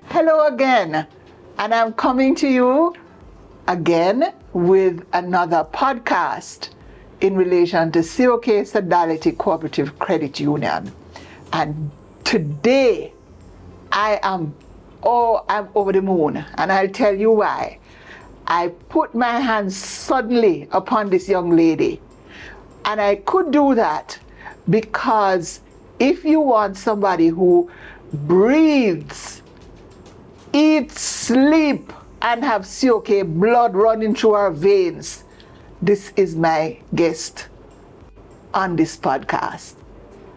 Hello again, and I'm coming to you again with another podcast in relation to COK Fidelity Cooperative Credit Union. And today I'm over the moon, and I'll tell you why. I put my hands suddenly upon this young lady, and I could do that because if you want somebody who breathes, eat, sleep, and have COK blood running through our veins, this is my guest on this podcast.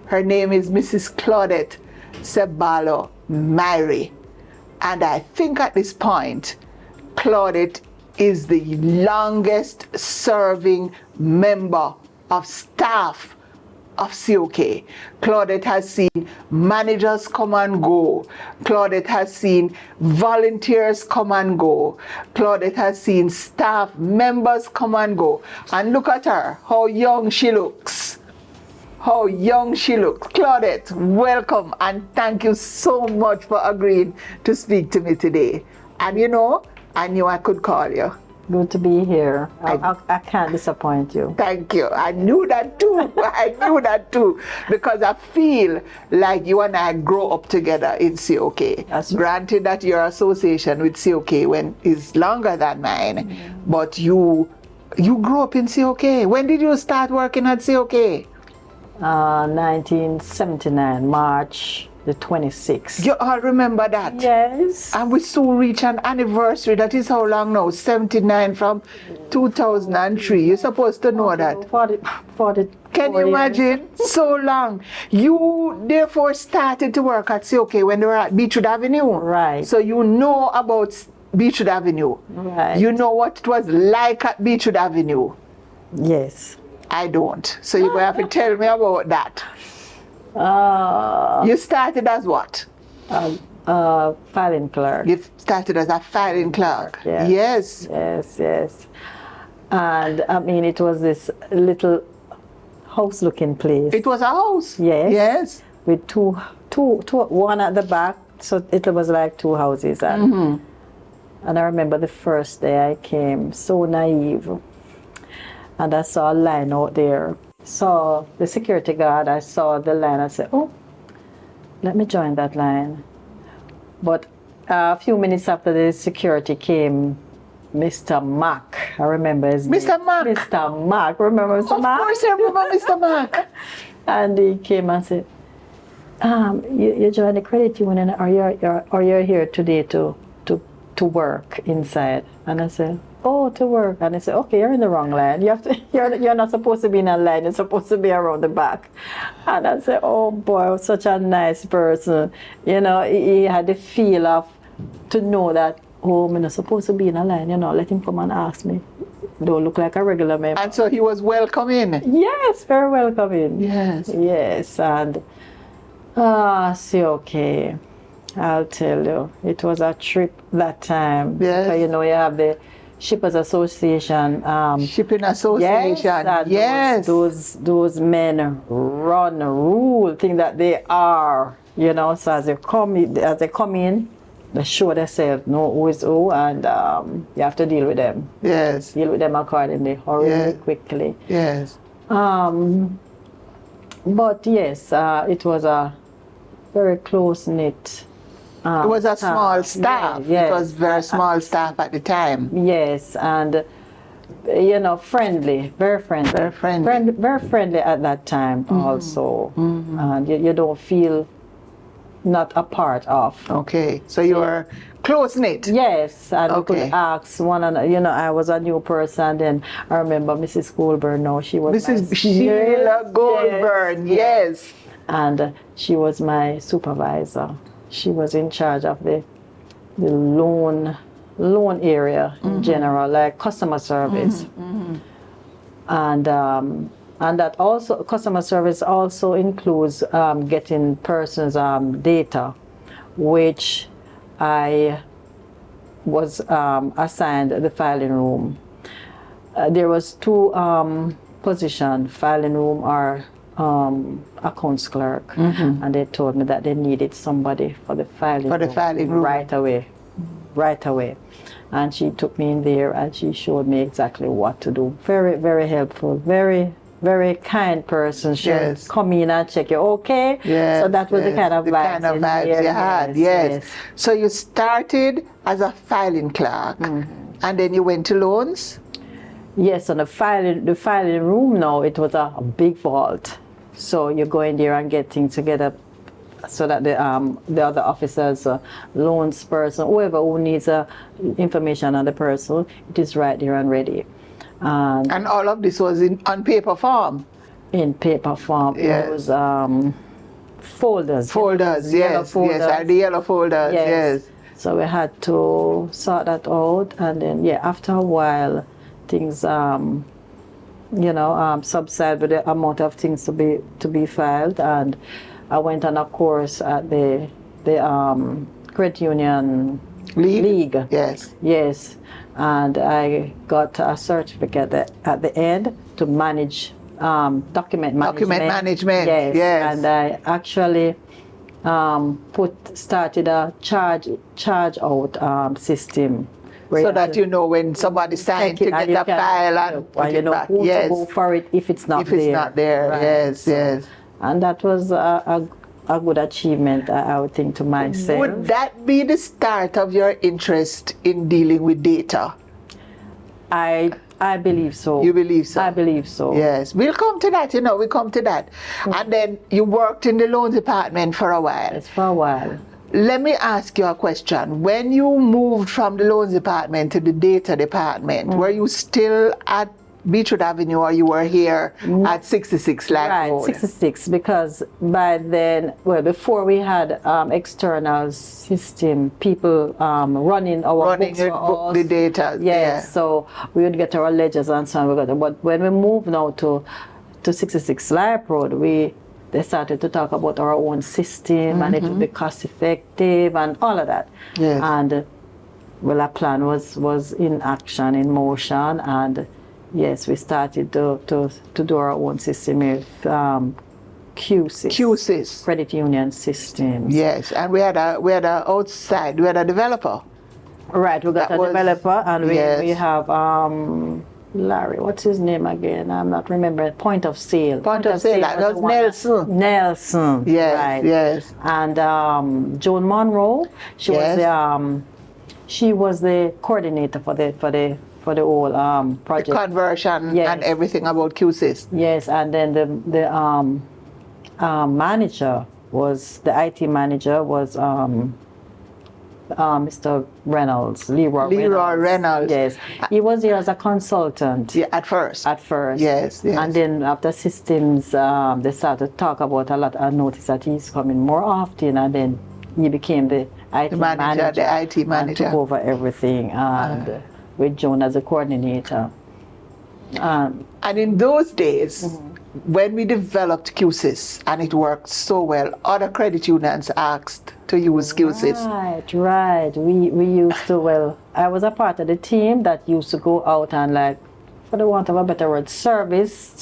Her name is Mrs. Claudette Seballa Myrie. And I think at this point, Claudette is the longest serving member of staff of COK. Claudette has seen managers come and go. Claudette has seen volunteers come and go. Claudette has seen staff members come and go. And look at her, how young she looks. How young she looks. Claudette, welcome, and thank you so much for agreeing to speak to me today. And you know, I knew I could call you. Good to be here. I can't disappoint you. Thank you. I knew that too. I knew that too. Because I feel like you and I grow up together in COK. That's Granted that your association with COK is longer than mine, but you grew up in COK. When did you start working at COK? 1979, March the 26th. You all remember that? Yes. And we soon reach an anniversary. That is how long now? 79 from 2003. You're supposed to know that. 40 Can you imagine? So long. You therefore started to work at COK when they were at Beechwood Avenue. Right. So you know about Beechwood Avenue. Right. You know what it was like at Beechwood Avenue. Yes. I don't. So you're going to have to tell me about that. You started as what? Filing clerk. You started as a filing clerk. Yes. Yes. Yes. And I mean, it was this little house-looking place. It was a house. Yes. Yes. With two, one at the back, so it was like two houses. And I remember the first day I came, so naive, and I saw a line out there. Saw the security guard, I saw the line, I said, oh, let me join that line. But a few minutes after the security came, Mr. Mack, I remember his name. Mr. Mack? Mr. Mack, remember Mr. Mack? Of course I remember Mr. Mack. And he came and said, you joined the credit union, or you're here today to work inside? And I said, oh, to work. And I said, okay, you're in the wrong line. You're not supposed to be in a line. You're supposed to be around the back. And I said, oh boy, such a nice person. You know, he had the feel of to know that, oh, I'm not supposed to be in a line. You know, let him come and ask me. Don't look like a regular member. And so he was welcoming. Yes, very welcoming. Yes. Yes, and COK. I'll tell you, it was a trip that time. Yes. Because, you know, you have the Shippers Association. Shipping Association. Yes. Those men rule, think that they are, you know. So as they come in, they show themselves, know who is who, and you have to deal with them. Yes. Deal with them accordingly, hurry quickly. Yes. But yes, it was a very close-knit. It was a small staff. Yes. It was very small staff at the time. Yes, and you know, friendly, very friendly. Very friendly. Very friendly at that time also. And you don't feel not a part of. Okay, so you were close-knit. Yes, and we could Okay. ask one another. You know, I was a new person then. I remember Mrs. Goldberg, no, she was Mrs. Sheila Goldberg, yes. And she was my supervisor. She was in charge of the loan area in general, like customer service. And that also, customer service also includes getting persons' data, which I was assigned the filing room. There was two position, filing room or accounts clerk, and they told me that they needed somebody for the filing room right away. And she took me in there and she showed me exactly what to do. Very, very helpful, very, very kind person. She would come in and check you okay. So that was the kind of vibes you had. Yes. So you started as a filing clerk, and then you went to loans. Yes, on the filing room now, it was a big vault. So you go in there and get things together so that the other officers, loans person, whoever who needs information on the person, it is right there and ready. And all of this was on paper form? In paper form. Yes. It was folders. Folders, yes. The yellow folders, yes. So we had to sort that out, and then, after a while, things subside with the amount of things to be filed, and I went on a course at the Credit Union League. Yes, and I got a certificate at the end to manage document management. Yes, and I actually started a charge out system. So that you know when somebody signed to get a file and put it back. Who to go for it if it's not there. If it's not there, right. Yes. And that was a good achievement, I would think, to myself. Would that be the start of your interest in dealing with data? I believe so. You believe so? I believe so. Yes. We'll come to that, we come to that. And then you worked in the loans department for a while. Yes, for a while. Let me ask you a question. When you moved from the loans department to the data department, were you still at Beechwood Avenue or you were here at 66 Life Road? Right, 66, because by then, before we had external system, people running our books for us. The data. Yes, so we would get our ledgers and so on. But when we moved now to 66 Life Road, they started to talk about our own system and it would be cost effective and all of that. Yes. And our plan was in action, in motion, and yes, we started to do our own system with QSys. Credit Union Systems. Yes, and we had a developer. Right, we got a developer, and we have Larry, what's his name again? I'm not remembering. Point of sale. Point of sale. That was Nelson. Yes, right. Yes. And Joan Monroe. She was the coordinator for the whole project. The conversion and everything about QSys. Yes, and then the manager was the IT manager was Mr. Reynolds, Leroy Reynolds. Yes, he was here as a consultant. Yeah, at first. Yes. And then after systems, they started to talk about a lot. I noticed that he's coming more often, and then he became the IT manager. The IT manager. And took over everything, and with Joan as a coordinator. And in those days, when we developed QSys and it worked so well, other credit unions asked to use QSys. Right. We used to, I was a part of the team that used to go out and, for the want of a better word, service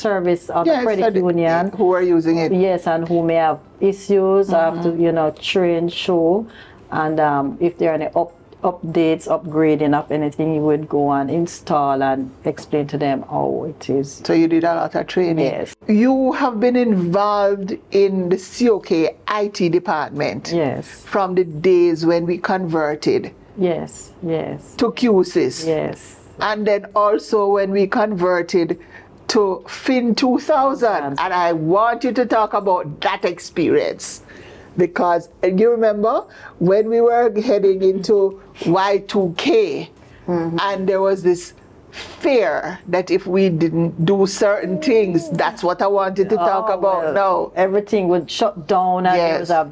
other credit union. Who are using it. Yes, and who may have issues, have to, train, show, and if there are any updates, upgrading of anything, you would go and install and explain to them how it is. So you did a lot of training. Yes. You have been involved in the COK IT department. Yes. From the days when we converted. Yes. To QSys. Yes. And then also when we converted to FIN 2000. And I want you to talk about that experience. Because you remember when we were heading into Y2K, and there was this fear that if we didn't do certain things, that's what I wanted to talk about now. Everything would shut down, and there was a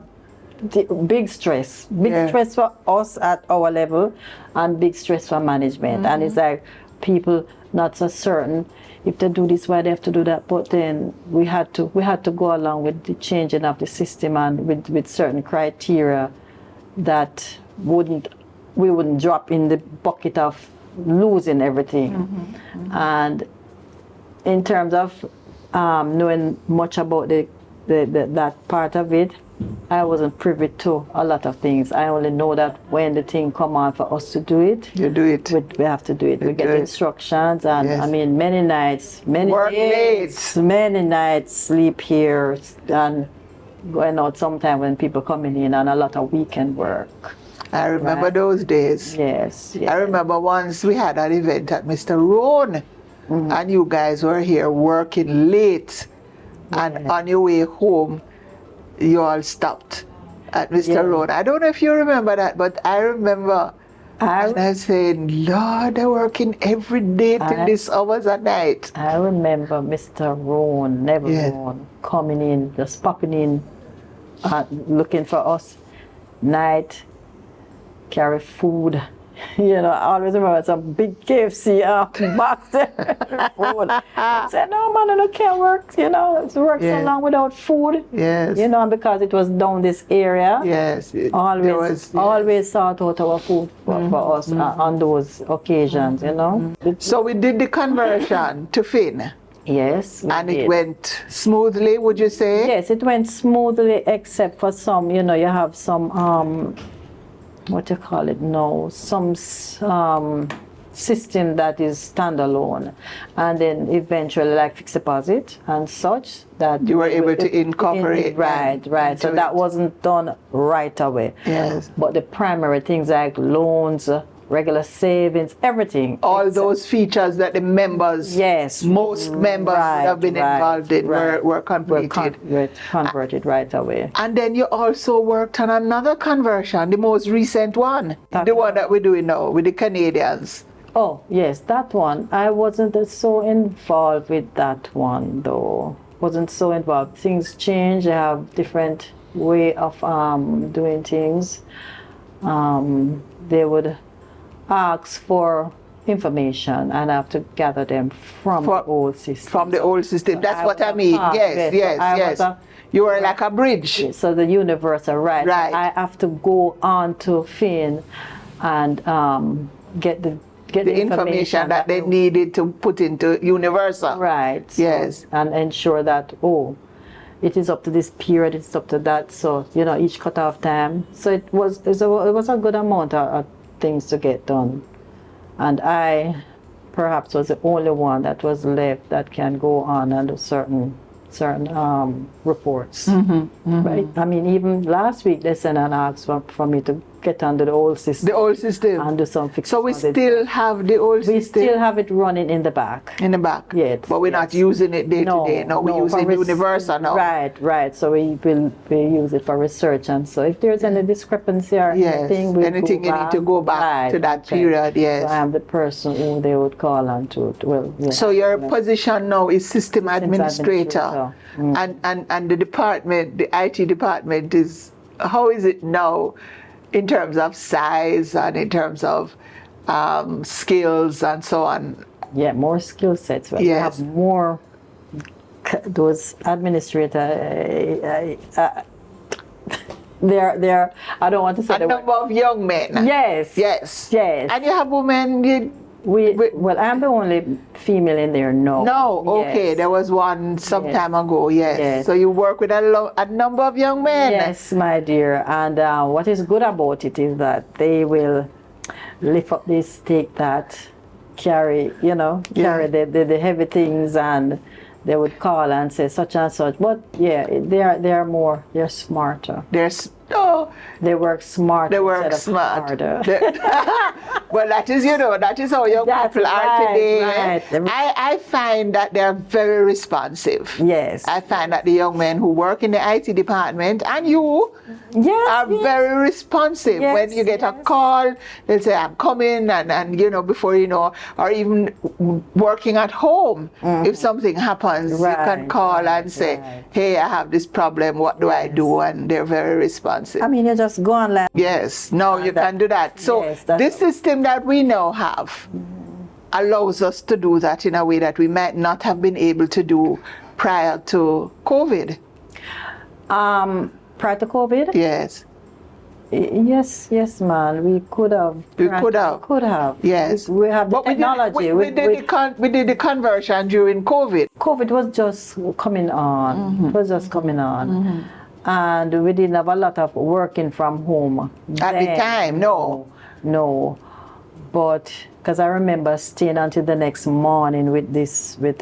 big stress. Stress for us at our level, and big stress for management. And it's like people not so certain. If they do this, why they have to do that? But then we had to go along with the changing of the system and with certain criteria that we wouldn't drop in the bucket of losing everything. And in terms of knowing much about that part of it, I wasn't privy to a lot of things. I only know that when the thing come on for us to do it, You do it. we have to do it. We get instructions, and Yes. I mean, many nights, many Work days, many nights, sleep here, and going out sometime when people coming in, and a lot of weekend work. I remember those days. Yes. I remember once we had an event at Mr. Roan, and you guys were here working late, and on your way home, you all stopped at Mr. Roan. I don't know if you remember that, but I remember. And I was saying, Lord, they're working every day till this hours at night. I remember Mr. Roan, Roan, coming in, just popping in, looking for us, night, carry food. You know, I always remember some big KFC box there. I said, no, man, I can't work, you know, it's work so long without food. Yes. You know, because it was down this area. Yes. Always sought out our food for us on those occasions, you know. So we did the conversion to Finn. Yes. And it went smoothly, would you say? Yes, it went smoothly, except for some, you know, you have some, what you call it now, some system that is standalone, and then eventually like fixed deposit and such that you were able to incorporate. Right. So that wasn't done right away. Yes. But the primary things like loans, regular savings, everything. All those features that the members, most members have been involved in were completed. Converted right away. And then you also worked on another conversion, the most recent one, the one that we're doing now with the Canadians. Oh, yes, that one. I wasn't so involved with that one, though. Wasn't so involved. Things change. I have different way of doing things. They would ask for information, and I have to gather them from the old system. From the old system. So that's what I mean. Yes. You were like a bridge. So the universal, right. So I have to go on to Finn and get the information that they needed to put into universal. Right. Yes. And ensure that, it is up to this period, it's up to that. So, you know, each cutoff time. So it was a good amount of things to get done. And I perhaps was the only one that was left that can go on and do certain reports. Right? I mean, even last week they sent an ask for me to get under the old system. The old system. And do some fixed. So we still have the old system? We still have it running in the back. In the back? Yes. But we're not using it day to day. No, we're using universal now. Right. So we use it for research, and so if there's any discrepancy or anything, we anything you need to go back to that period, yes. So I am the person who they would call on to. So your position now is system administrator. And the department, the IT department is, how is it now in terms of size and in terms of skills and so on? Yeah, more skill sets. Right? Yes. We have more those administrators. They're. I don't want to say a number of young men. Yes. And you have women. Well, I'm the only female in there. No. Okay. There was one some time ago. Yes. So you work with a number of young men. Yes, my dear. And what is good about it is that they will lift up this stake that carry the heavy things, and they would call and say such and such. But they're smarter. They work smart. They work smart. Harder. Well, that is how young people are today. Right. I find that they're very responsive. Yes. I find that the young men who work in the IT department and you are very responsive. When you get a call, they'll say, I'm coming, and before you know, or even working at home, if something happens, you can call and say, hey, I have this problem, what do I do? And they're very responsive. I mean, you just go online. Yes, no, you can do that. So this system that we now have allows us to do that in a way that we might not have been able to do prior to COVID. Prior to COVID? Yes. Yes, man. We could have. We could have. Could have. Yes. We have the But technology. we did the conversion during COVID. COVID was just coming on. It was just coming on. And we didn't have a lot of working from home. At the time, no. No. But, because I remember staying until the next morning with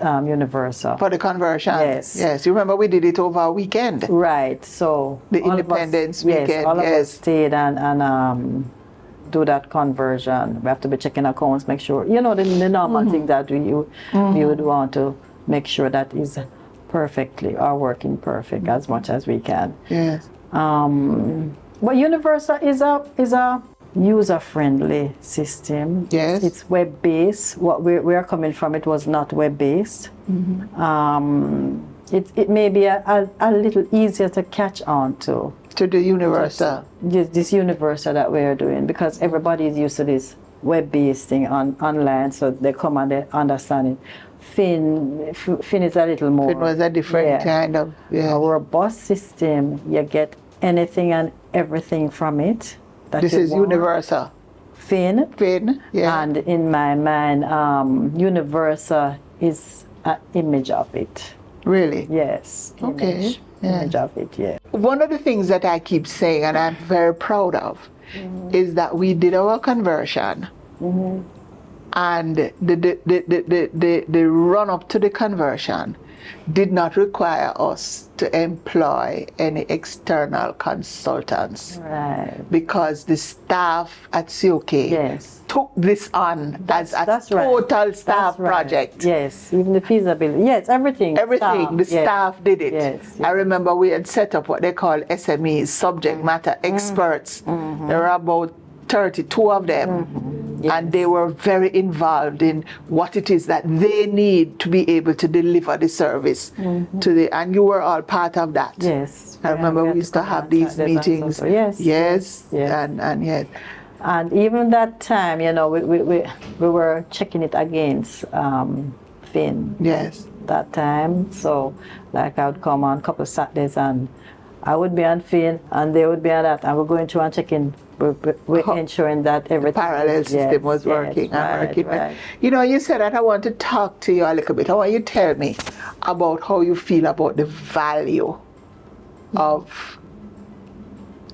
Universal. For the conversion. Yes. Yes. You remember we did it over a weekend. Right. So The Independence weekend. Yes, all of us stayed and do that conversion. We have to be checking accounts, make sure, the normal thing that you would want to make sure that is perfectly or working perfect as much as we can. Yes. But Universal is a user-friendly system. Yes. It's web-based. What we're coming from, it was not web-based. It may be a little easier to catch on to. To the Universal. This Universal that we're doing, because everybody is used to this web-based thing online, so they come and they understand it. Fin is a little more. It was a different kind of. Yeah. A robust system. You get anything and everything from it. This is Universal. Fin, yeah. And in my mind, Universal is an image of it. Really? Yes. Okay. Image of it, yeah. One of the things that I keep saying, and I'm very proud of, is that we did our conversion, and the run up to the conversion did not require us to employ any external consultants. Right. Because the staff at COK took this on as a total staff project. Yes, even the feasibility. Yes, everything. Everything. The staff did it. Yes. I remember we had set up what they call SMEs, subject matter experts. There were about 32 of them. And they were very involved in what it is that they need to be able to deliver the service to the, and you were all part of that. Yes. I remember we used to have these meetings. Yes. And yes. And even that time, we were checking it against Fin. Yes. That time. So like I would come on a couple of Saturdays and I would be on Fin and they would be on that, and we're going through and checking. We're ensuring that everything. The parallel system was working and working. Right. You said that I want to talk to you a little bit. I want you to tell me about how you feel about the value of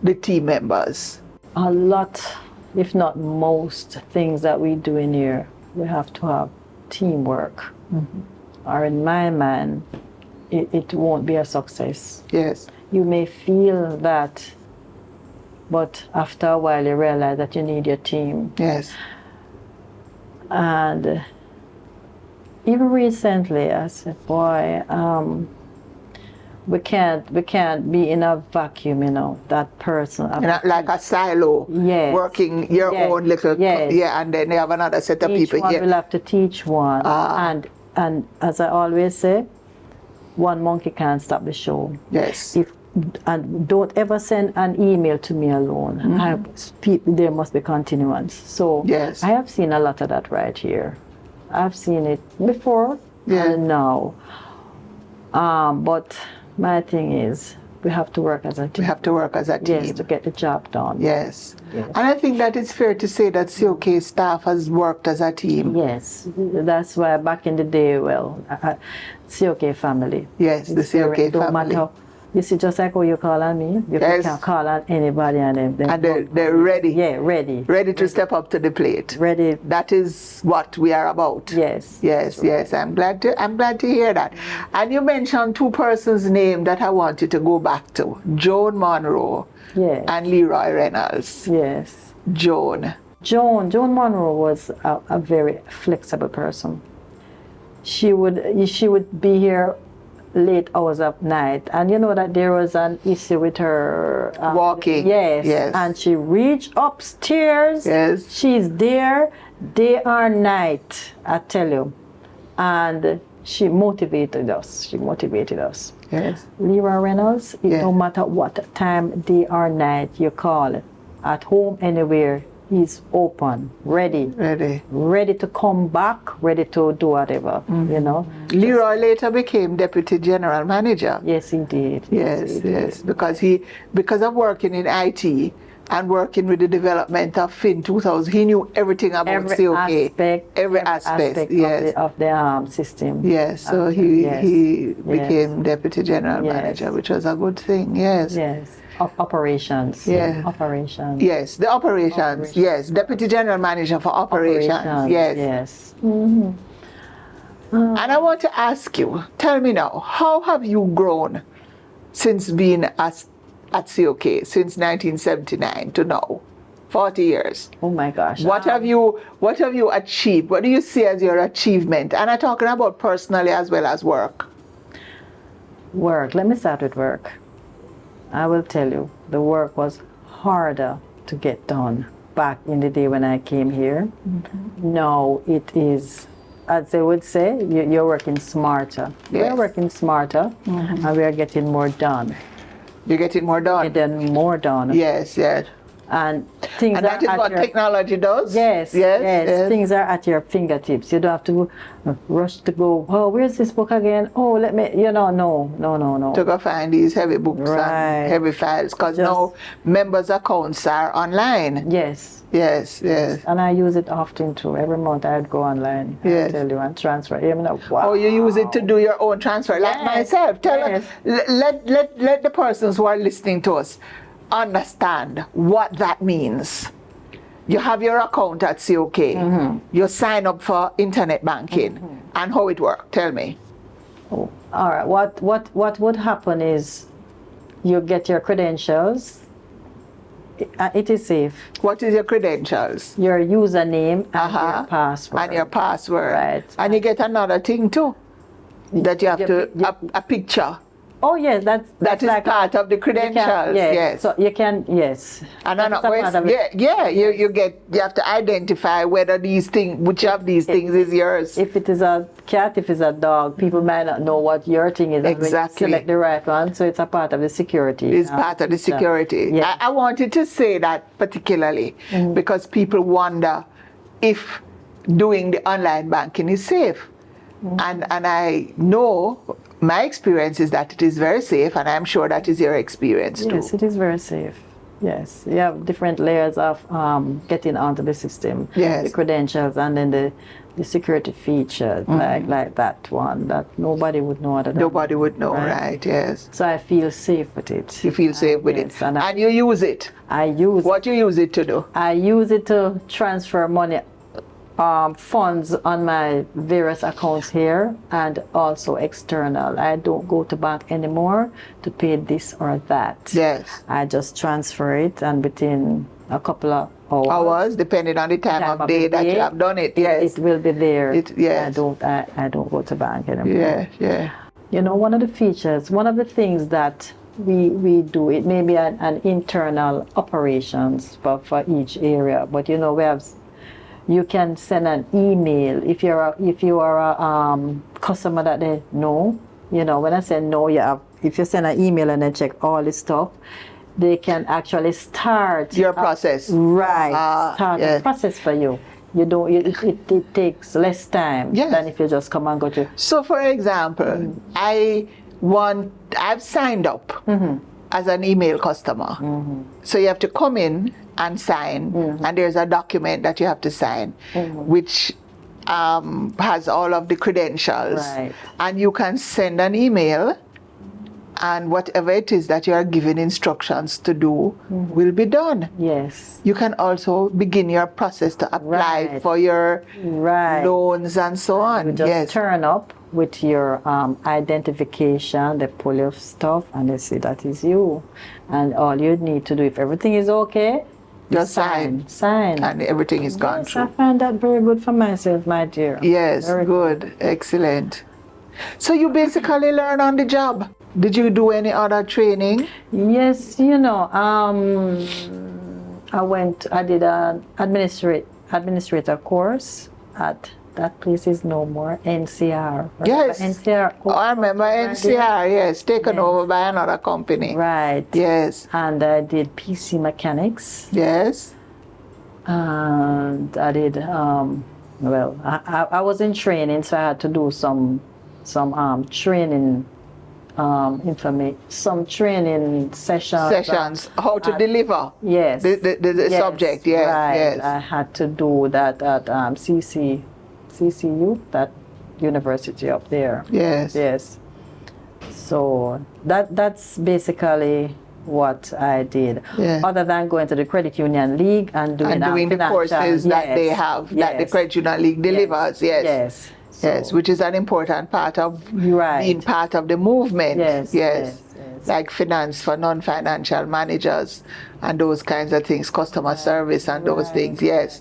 the team members. A lot, if not most, things that we do in here, we have to have teamwork. Or in my mind, it won't be a success. Yes. You may feel that, but after a while you realize that you need your team. Yes. And even recently I said, boy, we can't be in a vacuum, that person. Like a silo, working your own little, and then they have another set of people. Each one will have to teach one. And as I always say, one monkey can't stop the show. Yes. And don't ever send an email to me alone. There must be continuance. So I have seen a lot of that right here. I've seen it before and now. But my thing is, we have to work as a team. We have to work as a team. Yes, to get the job done. Yes. And I think that it's fair to say that COK staff has worked as a team. Yes. That's why back in the day, COK family. Yes, the COK family. You see, just like how you call on me, you can call on anybody and they're ready. Yeah, ready. Ready to step up to the plate. Ready. That is what we are about. Yes. Yes. I'm glad to hear that. And you mentioned two persons' name that I want you to go back to. Joan Monroe and Leroy Reynolds. Yes. Joan Monroe was a very flexible person. She would be here late hours of night, and you know that there was an issue with her walking. Yes. And she reached upstairs. Yes. She's there day or night, I tell you. And she motivated us. Yes. Leroy Reynolds, no matter what time, day or night you call, at home, anywhere, he's open, ready to come back, ready to do whatever, Leroy later became deputy general manager. Yes, he did. Yes. Because of working in IT, and working with the development of FIN 2000. He knew everything about Every COK. Every aspect, yes. of the system. Yes, so he became Deputy General Manager, which was a good thing, yes. Yes, operations. Yeah. Operations. Yes, the operations, yes. Deputy General Manager for operations, yes. Yes. And I want to ask you, tell me now, how have you grown since being at COK, since 1979 to now? 40 years. Oh my gosh. What have you achieved? What do you see as your achievement? And I'm talking about personally as well as work. Work. Let me start with work. I will tell you, the work was harder to get done back in the day when I came here. Now it is, as they would say, you're working smarter. Yes. We're working smarter, and we are getting more done. You're getting more done. Getting more done. Yes, yes. And things And that is what technology does? Yes. Things are at your fingertips. You don't have to rush to go, oh, where's this book again? Oh, let me, no. To go find these heavy books and heavy files, because now members' accounts are online. Yes. Yes. And I use it often too. Every month I'd go online, I tell you, and transfer. Wow. Oh, you use it to do your own transfer, like myself. Let the persons who are listening to us understand what that means. You have your account at COK. You sign up for internet banking, and how it works. Tell me. Oh, all right. What would happen is you get your credentials. It is safe. What is your credentials? Your username and your password. And your password. Right. And you get another thing too, that you have a picture. Oh yes, that is like part of the credentials. Yes. So you can, yes. And you have to identify whether which of these things is yours. If it is a cat, if it's a dog, people might not know what your thing is. Exactly. Select the right one, so it's a part of the security. It's part of the security. Yeah. I wanted to say that particularly because people wonder if doing the online banking is safe. And I know my experience is that it is very safe, and I'm sure that is your experience too. Yes, it is very safe. Yes, you have different layers of getting onto the system. Yes. The credentials, and then the security features, like that one that nobody would know other than nobody would know, right? Yes. So I feel safe with it. You feel safe with it, and you use it. I use what you use it to do. I use it to transfer money. Funds on my various accounts here, and also external. I don't go to bank anymore to pay this or that. Yes. I just transfer it, and within a couple of hours, depending on the time of day that you have done it. Yes. It will be there. Yes. I don't go to bank anymore. Yeah. You know, one of the features, one of the things that we do, it may be an internal operations for each area, but you know, we have. You can send an email if you are a customer that they know. You know, when I say no, if you send an email and they check all this stuff, they can actually start your process. Right, start the process for you. You don't. It takes less time than if you just come and go to. So, for example, I've signed up as an email customer. So you have to come in and sign, and there's a document that you have to sign, which has all of the credentials. Right. And you can send an email, and whatever it is that you are given instructions to do will be done. Yes. You can also begin your process to apply for your loans and so on. You just turn up with your identification, they pull your stuff, and they say that is you. And all you need to do, if everything is okay, just sign. And everything is gone through. I find that very good for myself, my dear. Yes, very good. Excellent. So you basically learn on the job. Did you do any other training? Yes, you know, I did an administrator course at that place is no more, NCR. Yes. NCR. Oh, I remember NCR, yes, taken over by another company. Right. Yes. And I did PC mechanics. Yes. And I did, I was in training, so I had to do some training some training sessions. How to deliver. Yes. The Yes, subject. Yes. right. Yes. I had to do that at CCU, that university up there. Yes. Yes. So that's basically what I did. Yeah. Other than going to the Credit Union League and doing the courses that they have, that the Credit Union League delivers. Yes. Yes. Yes, which is an important part of being part of the movement. Yes. Like finance for non-financial managers and those kinds of things, customer service and those things. Yes.